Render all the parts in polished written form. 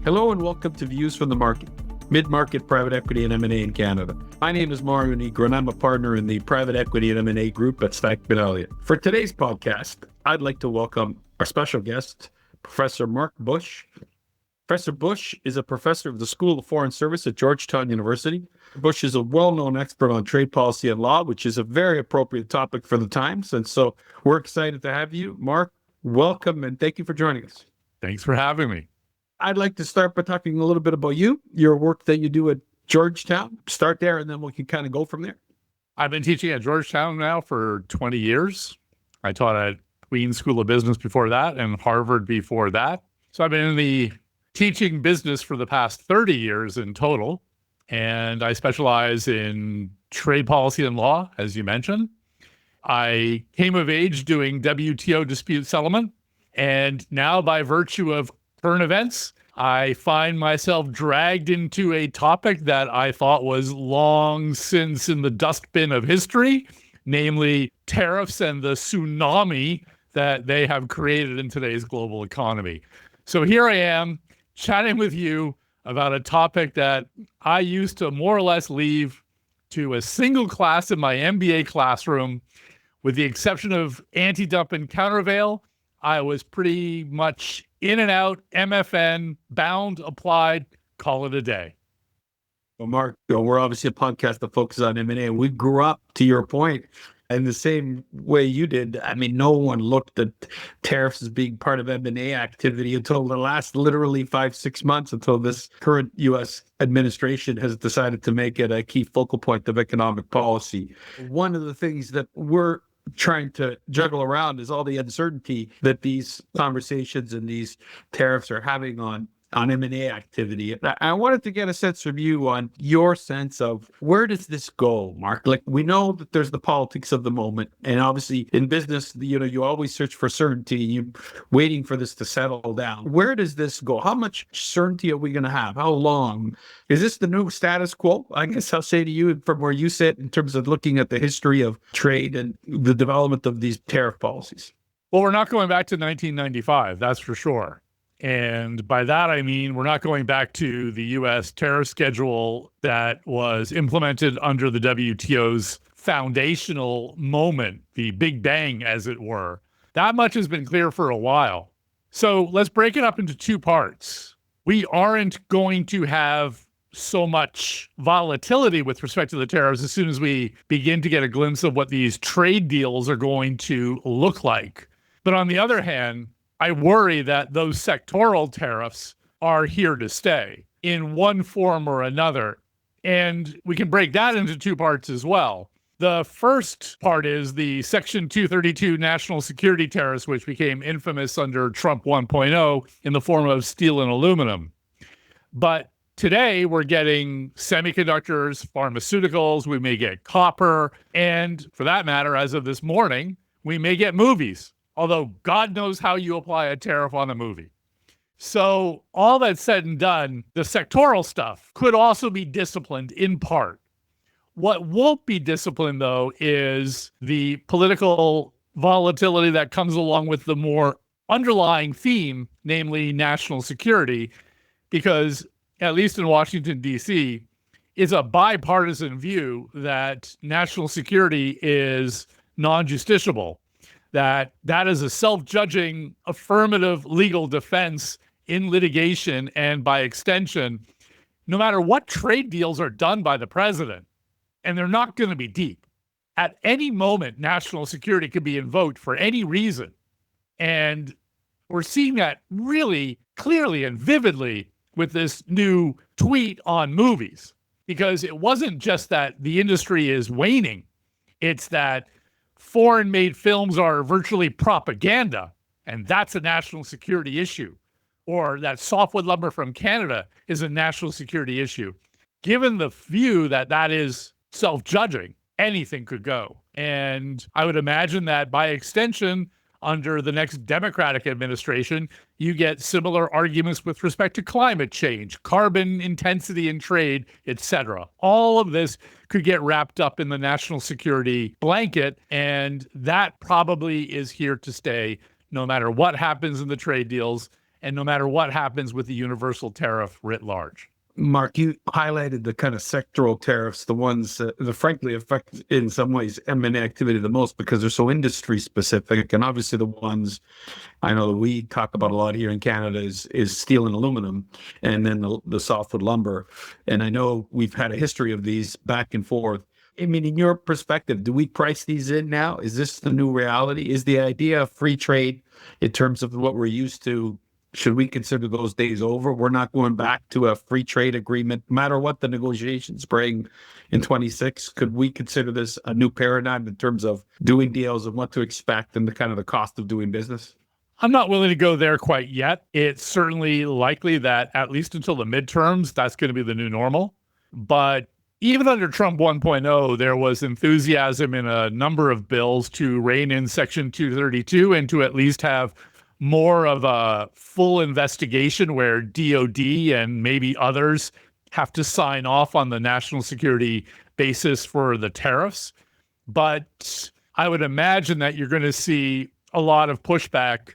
Hello and welcome to Views from the Market, mid-market private equity and M&A in Canada. My name is Mario Nigro and I'm a partner in the private equity and M&A group at Stikeman Elliott. For today's podcast, I'd like to welcome our special guest, Professor Marc Busch. Professor Busch is a professor of the School of Foreign Service at Georgetown University. Busch is a well-known expert on trade policy and law, which is a very appropriate topic for the times. And so we're excited to have you. Marc, welcome and thank you for joining us. Thanks for having me. I'd like to start by talking a little bit about you, your work that you do at Georgetown. Start there, and then we can kind of go from there. I've been teaching at Georgetown now for 20 years. I taught at Queen's School of Business before that and Harvard before that. So I've been in the teaching business for the past 30 years in total. And I specialize in trade policy and law, as you mentioned. I came of age doing WTO dispute settlement. And now by virtue of current events, I find myself dragged into a topic that I thought was long since in the dustbin of history, namely tariffs and the tsunami that they have created in today's global economy. So here I am chatting with you about a topic that I used to more or less leave to a single class in my MBA classroom. With the exception of anti-dump and countervail, I was pretty much in and out, MFN, bound, applied, call it a day. Well, Marc, we're obviously a podcast that focuses on M&A. We grew up, to your point, in the same way you did. I mean, no one looked at tariffs as being part of M&A activity until the last literally 5-6 months, until this current U.S. administration has decided to make it a key focal point of economic policy. One of the things that we're trying to juggle around is all the uncertainty that these conversations and these tariffs are having on M&A activity. I wanted to get a sense from you on your sense of where does this go, Marc? Like, we know that there's the politics of the moment, and obviously in business, you always search for certainty. You're waiting for this to settle down. Where does this go? How much certainty are we going to have? How long? Is this the new status quo? I guess I'll say to you from where you sit in terms of looking at the history of trade and the development of these tariff policies. Well, we're not going back to 1995, that's for sure. And by that, I mean, we're not going back to the U.S. tariff schedule that was implemented under the WTO's foundational moment, the Big Bang, as it were. That much has been clear for a while. So let's break it up into two parts. We aren't going to have so much volatility with respect to the tariffs as soon as we begin to get a glimpse of what these trade deals are going to look like. But on the other hand, I worry that those sectoral tariffs are here to stay in one form or another. And we can break that into two parts as well. The first part is the Section 232 national security tariffs, which became infamous under Trump 1.0 in the form of steel and aluminum. But today we're getting semiconductors, pharmaceuticals, we may get copper, and for that matter, as of this morning, we may get movies. Although God knows how you apply a tariff on a movie. So all that said and done, the sectoral stuff could also be disciplined in part. What won't be disciplined, though, is the political volatility that comes along with the more underlying theme, namely national security, because at least in Washington, D.C., it's a bipartisan view that national security is non-justiciable. That is a self-judging affirmative legal defense in litigation, and by extension, no matter what trade deals are done by the president, and they're not going to be deep. At any moment, national security could be invoked for any reason. And we're seeing that really clearly and vividly with this new tweet on movies, because it wasn't just that the industry is waning, it's that foreign-made films are virtually propaganda, and that's a national security issue. Or that softwood lumber from Canada is a national security issue. Given the view that that is self-judging, anything could go. And I would imagine that by extension, under the next Democratic administration, you get similar arguments with respect to climate change, carbon intensity in trade, etc. All of this could get wrapped up in the national security blanket, and that probably is here to stay no matter what happens in the trade deals. and no matter what happens with the universal tariff writ large. Mark, you highlighted the kind of sectoral tariffs, the ones that frankly affect in some ways M&A activity the most because they're so industry specific. And obviously the ones I know that we talk about a lot here in Canada is steel and aluminum, and then the softwood lumber. And I know we've had a history of these back and forth. I mean, in your perspective, do we price these in now? Is this the new reality? Is the idea of free trade in terms of what we're used to, should we consider those days over? We're not going back to a free trade agreement, no matter what the negotiations bring in 26. Could we consider this a new paradigm in terms of doing deals and what to expect and the kind of the cost of doing business? I'm not willing to go there quite yet. It's certainly likely that at least until the midterms, that's going to be the new normal. But even under Trump 1.0, there was enthusiasm in a number of bills to rein in Section 232 and to at least have more of a full investigation where DOD and maybe others have to sign off on the national security basis for the tariffs. But I would imagine that you're going to see a lot of pushback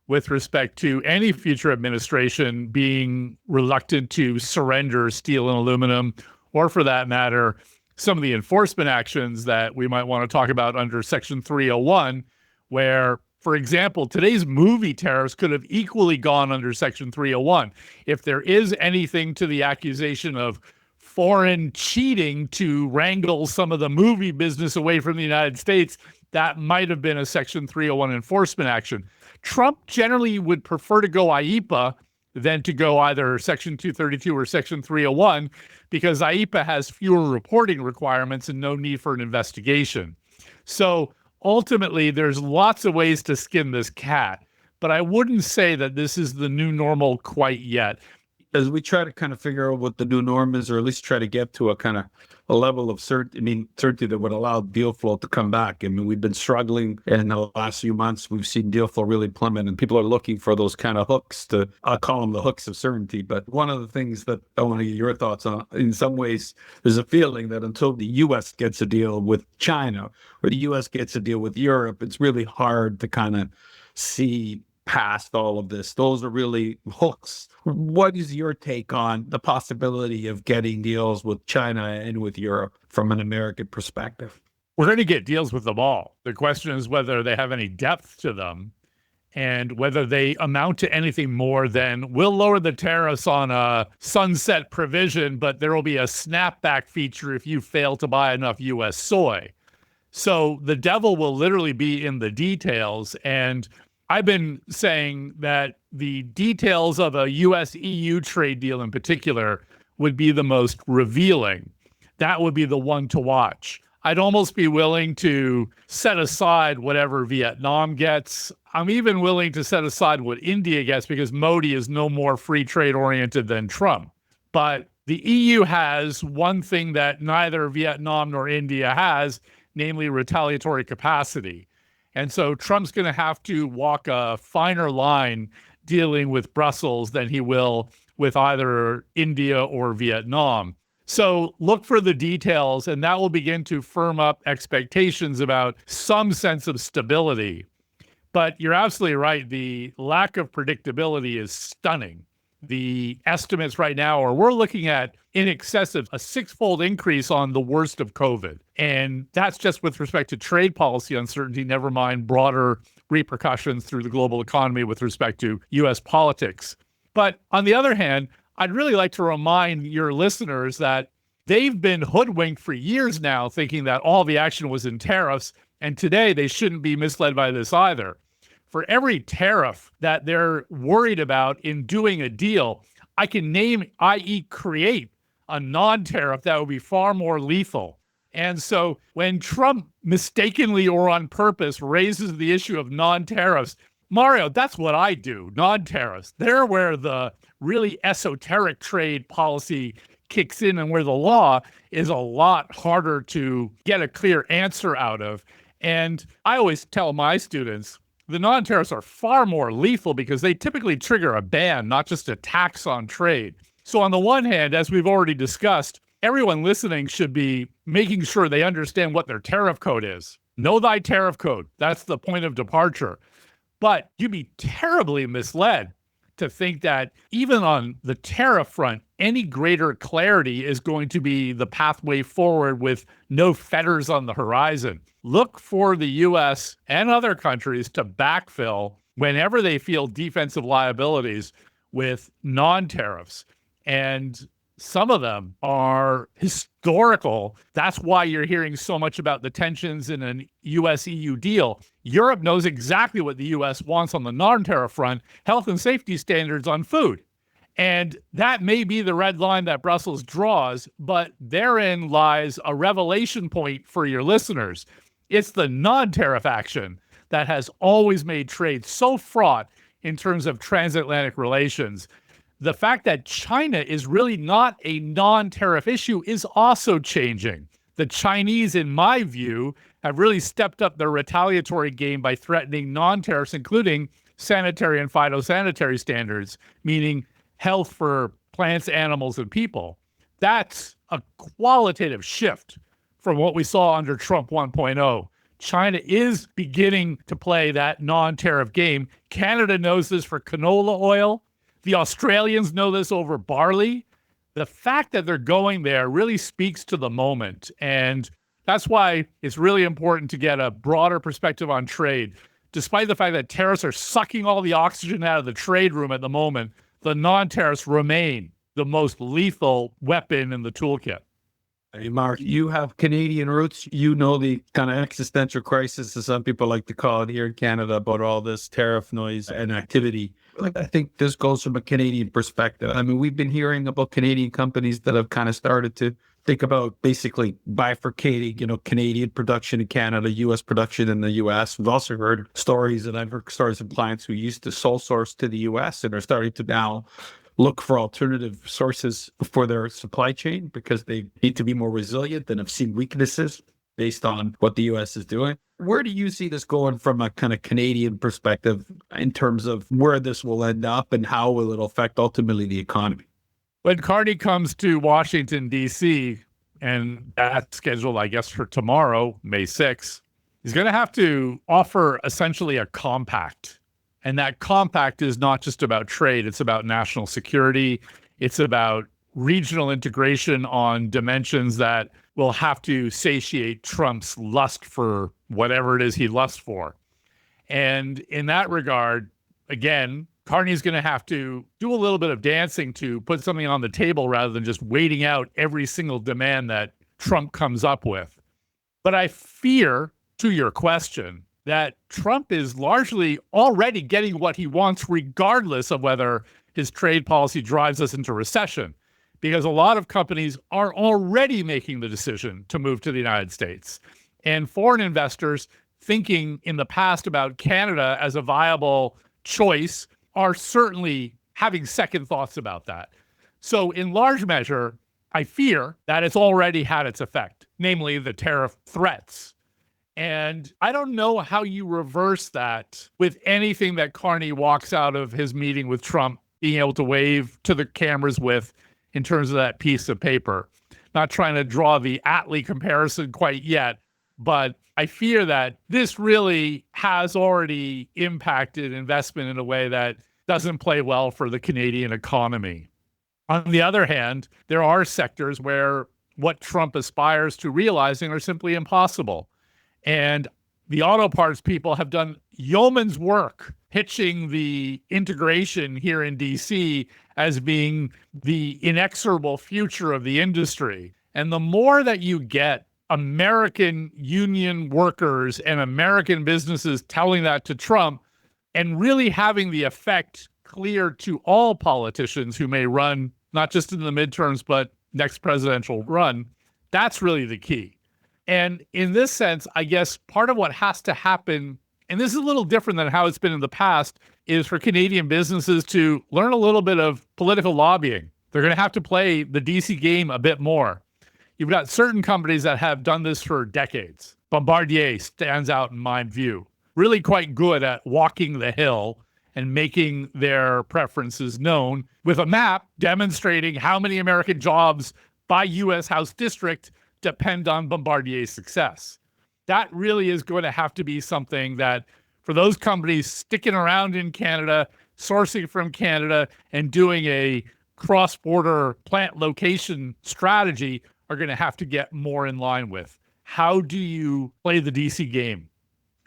with respect to any future administration being reluctant to surrender steel and aluminum, or for that matter, some of the enforcement actions that we might want to talk about under Section 301, where, for example, today's movie tariffs could have equally gone under Section 301. If there is anything to the accusation of foreign cheating to wrangle some of the movie business away from the United States, that might have been a Section 301 enforcement action. Trump generally would prefer to go IEPA than to go either Section 232 or Section 301 because IEPA has fewer reporting requirements and no need for an investigation. So ultimately, there's lots of ways to skin this cat, but I wouldn't say that this is the new normal quite yet. As we try to kind of figure out what the new norm is, or at least try to get to a kind of a level of certainty that would allow deal flow to come back. I mean, we've been struggling in the last few months. We've seen deal flow really plummet, and people are looking for those kind of hooks I'll call them the hooks of certainty. But one of the things that I want to get your thoughts on, in some ways, there's a feeling that until the U.S. gets a deal with China or the U.S. gets a deal with Europe, it's really hard to kind of see past all of this. Those are really hooks. What is your take on the possibility of getting deals with China and with Europe from an American perspective? We're going to get deals with them all. The question is whether they have any depth to them and whether they amount to anything more than we'll lower the tariffs on a sunset provision, but there will be a snapback feature if you fail to buy enough U.S. soy. So the devil will literally be in the details. And I've been saying that the details of a US-EU trade deal in particular would be the most revealing. That would be the one to watch. I'd almost be willing to set aside whatever Vietnam gets. I'm even willing to set aside what India gets because Modi is no more free trade oriented than Trump. But the EU has one thing that neither Vietnam nor India has, namely retaliatory capacity. And so Trump's going to have to walk a finer line dealing with Brussels than he will with either India or Vietnam. So look for the details, and that will begin to firm up expectations about some sense of stability. But you're absolutely right. The lack of predictability is stunning. The estimates right now are we're looking at in excess of a six-fold increase on the worst of COVID. And that's just with respect to trade policy uncertainty, never mind broader repercussions through the global economy with respect to U.S. politics. But on the other hand, I'd really like to remind your listeners that they've been hoodwinked for years now, thinking that all the action was in tariffs. And today they shouldn't be misled by this either. For every tariff that they're worried about in doing a deal, I can name, i.e. create, a non-tariff that would be far more lethal. And so when Trump mistakenly or on purpose raises the issue of non-tariffs, Mario, that's what I do, non-tariffs. They're where the really esoteric trade policy kicks in and where the law is a lot harder to get a clear answer out of. And I always tell my students, the non-tariffs are far more lethal because they typically trigger a ban, not just a tax on trade. So on the one hand, as we've already discussed, everyone listening should be making sure they understand what their tariff code is. Know thy tariff code. That's the point of departure. But you'd be terribly misled to think that even on the tariff front, any greater clarity is going to be the pathway forward with no fetters on the horizon. Look for the US and other countries to backfill whenever they feel defensive liabilities with non-tariffs. And some of them are historical. That's why you're hearing so much about the tensions in an US-EU deal. Europe knows exactly what the US wants on the non-tariff front, health and safety standards on food. And that may be the red line that Brussels draws, but therein lies a revelation point for your listeners. It's the non-tariff action that has always made trade so fraught in terms of transatlantic relations. The fact that China is really not a non-tariff issue is also changing. The Chinese, in my view, have really stepped up their retaliatory game by threatening non-tariffs, including sanitary and phytosanitary standards, meaning health for plants, animals, and people. That's a qualitative shift from what we saw under Trump 1.0. China is beginning to play that non-tariff game. Canada knows this for canola oil. The Australians know this over barley. The fact that they're going there really speaks to the moment. And that's why it's really important to get a broader perspective on trade. Despite the fact that tariffs are sucking all the oxygen out of the trade room at the moment, the non-tariffs remain the most lethal weapon in the toolkit. Hey, Marc, you have Canadian roots. You know the kind of existential crisis, as some people like to call it here in Canada, about all this tariff noise and activity. I think this goes from a Canadian perspective. I mean, we've been hearing about Canadian companies that have kind of started to think about basically bifurcating, Canadian production in Canada, U.S. production in the U.S. We've also heard stories, and I've heard stories of clients who used to sole source to the U.S. and are starting to now look for alternative sources for their supply chain because they need to be more resilient and have seen weaknesses based on what the U.S. is doing. Where do you see this going from a kind of Canadian perspective in terms of where this will end up and how will it affect ultimately the economy? When Carney comes to Washington, D.C., and that's scheduled, I guess, for tomorrow, May 6th, he's going to have to offer essentially a compact. And that compact is not just about trade. It's about national security. It's about regional integration on dimensions that will have to satiate Trump's lust for whatever it is he lusts for. And in that regard, again, Carney's going to have to do a little bit of dancing to put something on the table rather than just waiting out every single demand that Trump comes up with. But I fear, to your question, that Trump is largely already getting what he wants, regardless of whether his trade policy drives us into recession, because a lot of companies are already making the decision to move to the United States. And foreign investors thinking in the past about Canada as a viable choice are certainly having second thoughts about that. So in large measure, I fear that it's already had its effect, namely the tariff threats. And I don't know how you reverse that with anything that Carney walks out of his meeting with Trump being able to wave to the cameras with in terms of that piece of paper. Not trying to draw the Attlee comparison quite yet, but I fear that this really has already impacted investment in a way that doesn't play well for the Canadian economy. On the other hand, there are sectors where what Trump aspires to realizing are simply impossible. And the auto parts people have done yeoman's work pitching the integration here in DC as being the inexorable future of the industry. And the more that you get American union workers and American businesses telling that to Trump and really having the effect clear to all politicians who may run, not just in the midterms, but next presidential run, that's really the key. And in this sense, I guess part of what has to happen, and this is a little different than how it's been in the past, is for Canadian businesses to learn a little bit of political lobbying. They're going to have to play the DC game a bit more. You've got certain companies that have done this for decades. Bombardier stands out in my view, really quite good at walking the hill and making their preferences known with a map demonstrating how many American jobs by U.S. House district depend on Bombardier's success. That really is going to have to be something that, for those companies sticking around in Canada, sourcing from Canada and doing a cross-border plant location strategy are going to have to get more in line with. How do you play the DC game?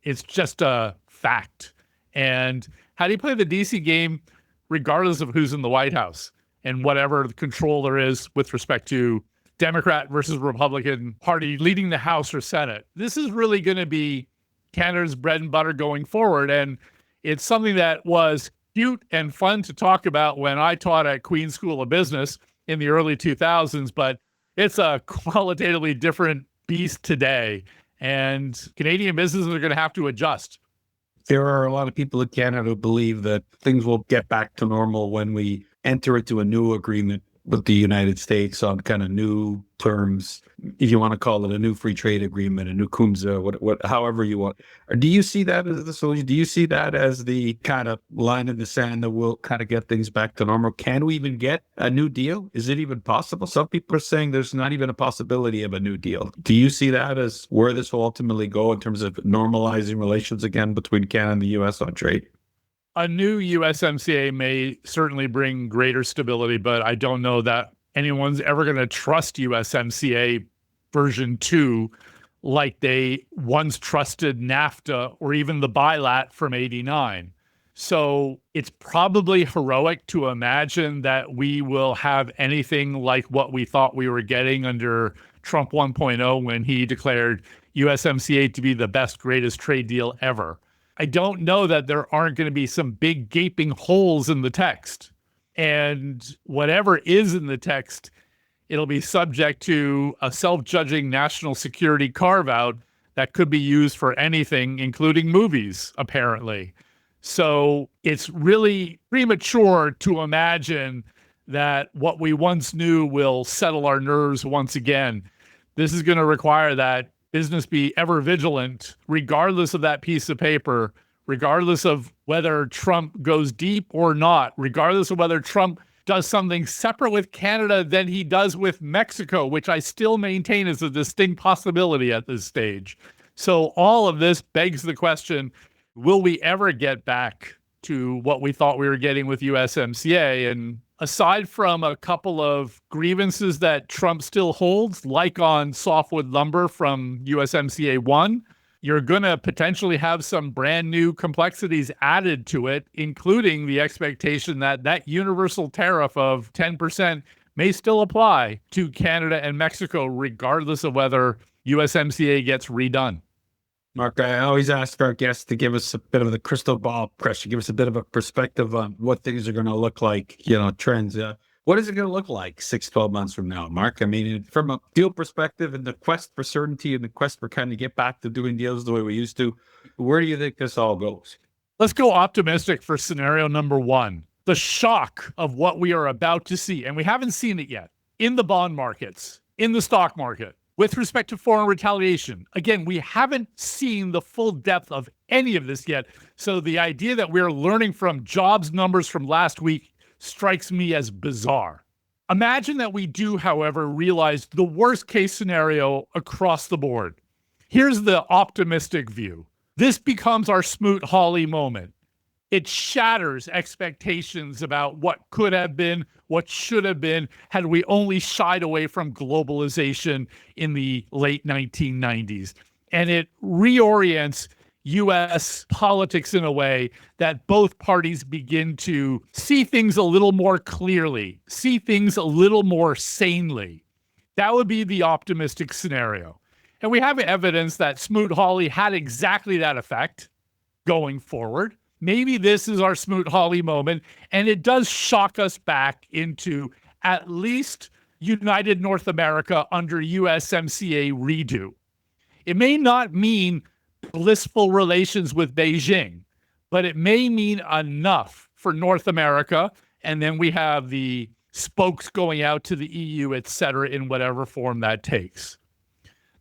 It's just a fact. And how do you play the DC game regardless of who's in the White House and whatever the control there is with respect to Democrat versus Republican Party leading the House or Senate? This is really going to be Canada's bread and butter going forward. And it's something that was cute and fun to talk about when I taught at Queen's School of Business in the early 2000s, but it's a qualitatively different beast today. And Canadian businesses are going to have to adjust. There are a lot of people in Canada who believe that things will get back to normal when we enter into a new agreement with the United States on kind of new terms, if you want to call it a new free trade agreement, a new CUSMA, however you want. Or do you see that as the solution? Do you see that as the kind of line in the sand that will kind of get things back to normal? Can we even get a new deal? Is it even possible? Some people are saying there's not even a possibility of a new deal. Do you see that as where this will ultimately go in terms of normalizing relations again between Canada and the U.S. on trade? A new USMCA may certainly bring greater stability, but I don't know that anyone's ever going to trust USMCA version 2 like they once trusted NAFTA or even the bilat from '89. So it's probably heroic to imagine that we will have anything like what we thought we were getting under Trump 1.0 when he declared USMCA to be the best, greatest trade deal ever. I don't know that there aren't going to be some big gaping holes in the text. And whatever is in the text, it'll be subject to a self-judging national security carve-out that could be used for anything, including movies, apparently. So it's really premature to imagine that what we once knew will settle our nerves once again. This is going to require that business be ever vigilant, regardless of that piece of paper, regardless of whether Trump goes deep or not, regardless of whether Trump does something separate with Canada than he does with Mexico, which I still maintain is a distinct possibility at this stage. So all of this begs the question, will we ever get back to what we thought we were getting with USMCA? And aside from a couple of grievances that Trump still holds, like on softwood lumber from USMCA 1, you're going to potentially have some brand new complexities added to it, including the expectation that that universal tariff of 10% may still apply to Canada and Mexico, regardless of whether USMCA gets redone. Marc, I always ask our guests to give us a bit of the crystal ball pressure, give us a bit of a perspective on what things are going to look like, trends. What is it going to look like 6-12 months from now, Marc? I mean, from a deal perspective and the quest for certainty and the quest for kind of get back to doing deals the way we used to, where do you think this all goes? Let's go optimistic for scenario number 1. The shock of what we are about to see, and we haven't seen it yet, in the bond markets, in the stock market. With respect to foreign retaliation, again, we haven't seen the full depth of any of this yet. So the idea that we're learning from jobs numbers from last week strikes me as bizarre. Imagine that we do, however, realize the worst case scenario across the board. Here's the optimistic view. This becomes our Smoot-Hawley moment. It shatters expectations about what could have been, what should have been, had we only shied away from globalization in the late 1990s. And it reorients U.S. politics in a way that both parties begin to see things a little more clearly, see things a little more sanely. That would be the optimistic scenario. And we have evidence that Smoot-Hawley had exactly that effect going forward. Maybe this is our Smoot-Hawley moment, and it does shock us back into at least United North America under USMCA redo. It may not mean blissful relations with Beijing, but it may mean enough for North America, and then we have the spokes going out to the EU, et cetera, in whatever form that takes.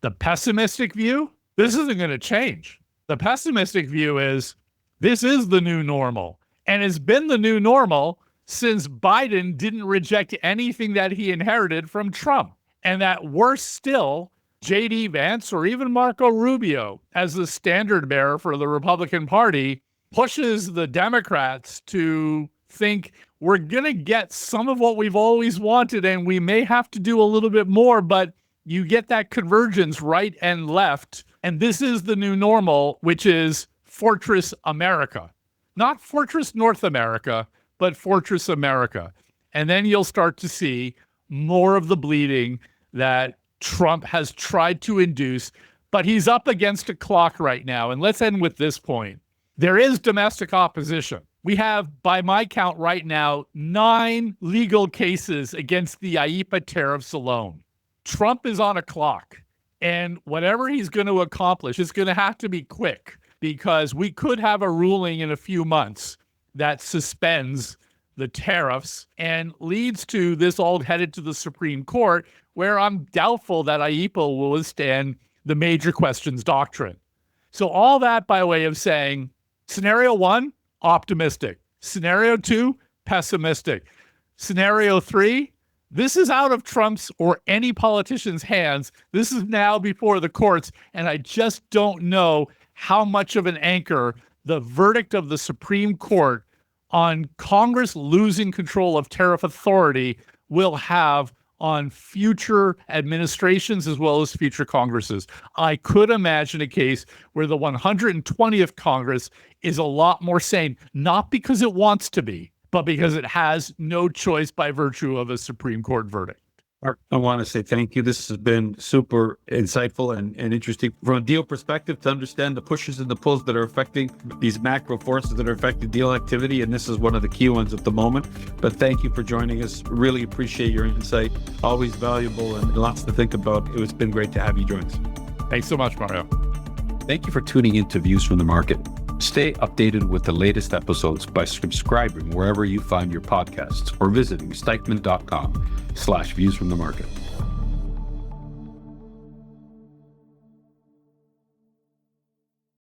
The pessimistic view, this isn't going to change. The pessimistic view is, this is the new normal, and it's been the new normal since Biden didn't reject anything that he inherited from Trump. And that worse still, J.D. Vance or even Marco Rubio, as the standard bearer for the Republican Party, pushes the Democrats to think we're going to get some of what we've always wanted, and we may have to do a little bit more, but you get that convergence right and left. And this is the new normal, which is Fortress America. Not Fortress North America, but Fortress America. And then you'll start to see more of the bleeding that Trump has tried to induce, but he's up against a clock right now. And let's end with this point. There is domestic opposition. We have, by my count right now, 9 legal cases against the IEEPA tariffs alone. Trump is on a clock, and whatever he's going to accomplish is going to have to be quick, because we could have a ruling in a few months that suspends the tariffs and leads to this all headed to the Supreme Court, where I'm doubtful that IEEPA will withstand the major questions doctrine. So all that by way of saying, scenario 1, optimistic. Scenario 2, pessimistic. Scenario 3, this is out of Trump's or any politician's hands. This is now before the courts, and I just don't know how much of an anchor the verdict of the Supreme Court on Congress losing control of tariff authority will have on future administrations as well as future Congresses. I could imagine a case where the 120th Congress is a lot more sane, not because it wants to be, but because it has no choice by virtue of a Supreme Court verdict. Marc, I want to say thank you. This has been super insightful and interesting from a deal perspective to understand the pushes and the pulls that are affecting these macro forces that are affecting deal activity. And this is one of the key ones at the moment. But thank you for joining us. Really appreciate your insight. Always valuable and lots to think about. It's been great to have you join us. Thanks so much, Mario. Thank you for tuning in to Views from the Market. Stay updated with the latest episodes by subscribing wherever you find your podcasts or visiting Stikeman.com/viewsfromthemarket.